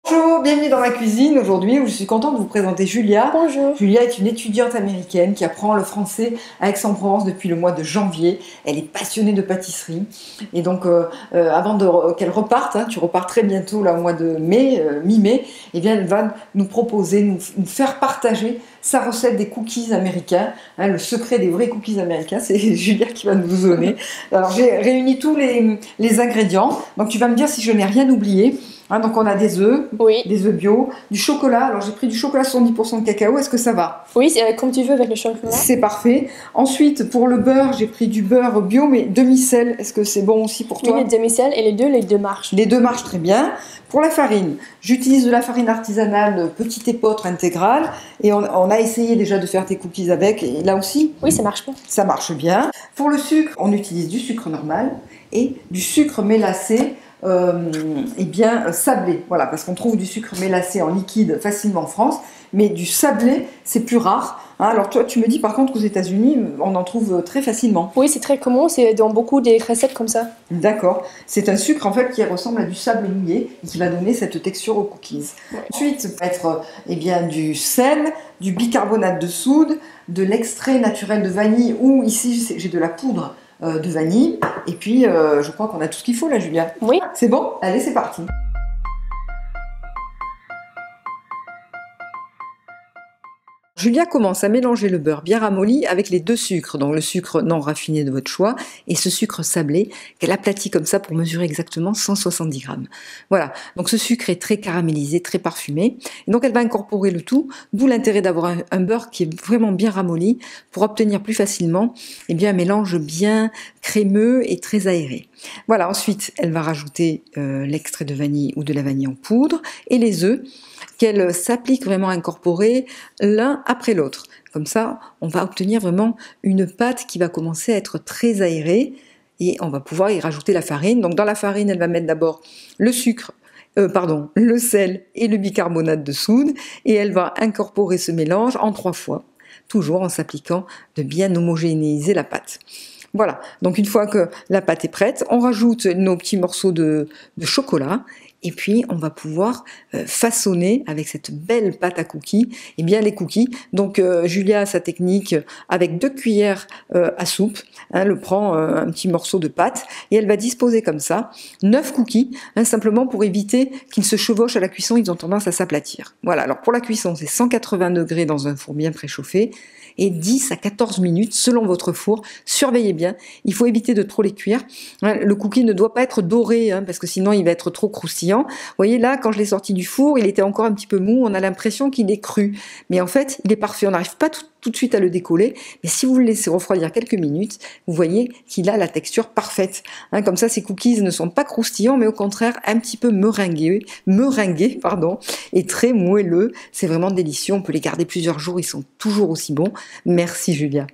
Bonjour, bienvenue dans ma cuisine. Aujourd'hui, je suis contente de vous présenter Julia. Bonjour. Julia est une étudiante américaine qui apprend le français à Aix-en-Provence depuis le mois de janvier. Elle est passionnée de pâtisserie. Et donc, qu'elle reparte, tu repars très bientôt, là, au mois de mai, mi-mai, eh bien, elle va nous proposer, nous faire partager sa recette des cookies américains. Le secret des vrais cookies américains, c'est Julia qui va nous donner. Alors, j'ai réuni tous les ingrédients. Donc, tu vas me dire si je n'ai rien oublié. Donc on a des œufs, Oui. des œufs bio, du chocolat. Alors j'ai pris du chocolat 70% de cacao, est-ce que ça va? Oui, c'est comme tu veux avec le chocolat. C'est parfait. Ensuite, pour le beurre, j'ai pris du beurre bio, mais demi-sel. Est-ce que c'est bon aussi pour toi? Oui, les demi-sel et les deux marchent. Les deux marchent très bien. Pour la farine, j'utilise de la farine artisanale petite épeautre intégrale. Et on a essayé déjà de faire tes cookies avec. Et là aussi, Oui, ça marche bien. ça marche bien. Pour le sucre, on utilise du sucre normal et du sucre mélacé. Sablé, voilà, parce qu'on trouve du sucre mélacé en liquide facilement en France, mais du sablé, c'est plus rare. Alors toi, tu me dis par contre qu'aux États-Unis, on en trouve très facilement. Oui, c'est très commun, c'est dans beaucoup des recettes comme ça. D'accord. C'est un sucre en fait qui ressemble à du sable mouillé et qui va donner cette texture aux cookies. Ouais. Ensuite, mettre du sel, du bicarbonate de soude, de l'extrait naturel de vanille ou ici j'ai de la poudre de vanille. Et puis, je crois qu'on a tout ce qu'il faut là, Julia. Oui. C'est bon? Allez, c'est parti. Julia commence à mélanger le beurre bien ramolli avec les deux sucres, donc le sucre non raffiné de votre choix et ce sucre sablé qu'elle aplatit comme ça pour mesurer exactement 170 grammes. Voilà, donc ce sucre est très caramélisé, très parfumé. Et donc elle va incorporer le tout, d'où l'intérêt d'avoir un beurre qui est vraiment bien ramolli pour obtenir plus facilement un mélange bien crémeux et très aéré. Voilà, ensuite elle va rajouter l'extrait de vanille ou de la vanille en poudre et les œufs qu'elle s'applique vraiment à incorporer l'un après l'autre. Comme ça, on va obtenir vraiment une pâte qui va commencer à être très aérée et on va pouvoir y rajouter la farine. Donc dans la farine, elle va mettre d'abord le sel et le bicarbonate de soude et elle va incorporer ce mélange en 3 fois, toujours en s'appliquant de bien homogénéiser la pâte. Voilà, donc une fois que la pâte est prête, on rajoute nos petits morceaux de chocolat et puis on va pouvoir façonner avec cette belle pâte à cookies les cookies. Donc Julia a sa technique avec 2 cuillères à soupe, elle prend un petit morceau de pâte et elle va disposer comme ça 9 cookies, simplement pour éviter qu'ils se chevauchent à la cuisson, ils ont tendance à s'aplatir. Voilà, alors pour la cuisson c'est 180 degrés dans un four bien préchauffé et 10 à 14 minutes selon votre four. Surveillez bien, il faut éviter de trop les cuire. Le cookie ne doit pas être doré parce que sinon il va être trop croustillant. Vous voyez là, quand je l'ai sorti du four, il était encore un petit peu mou, on a l'impression qu'il est cru. Mais en fait, il est parfait, on n'arrive pas tout de suite à le décoller. Mais si vous le laissez refroidir quelques minutes, vous voyez qu'il a la texture parfaite. Comme ça, ces cookies ne sont pas croustillants, mais au contraire un petit peu meringués, et très moelleux. C'est vraiment délicieux, on peut les garder plusieurs jours, ils sont toujours aussi bons. Merci Julia.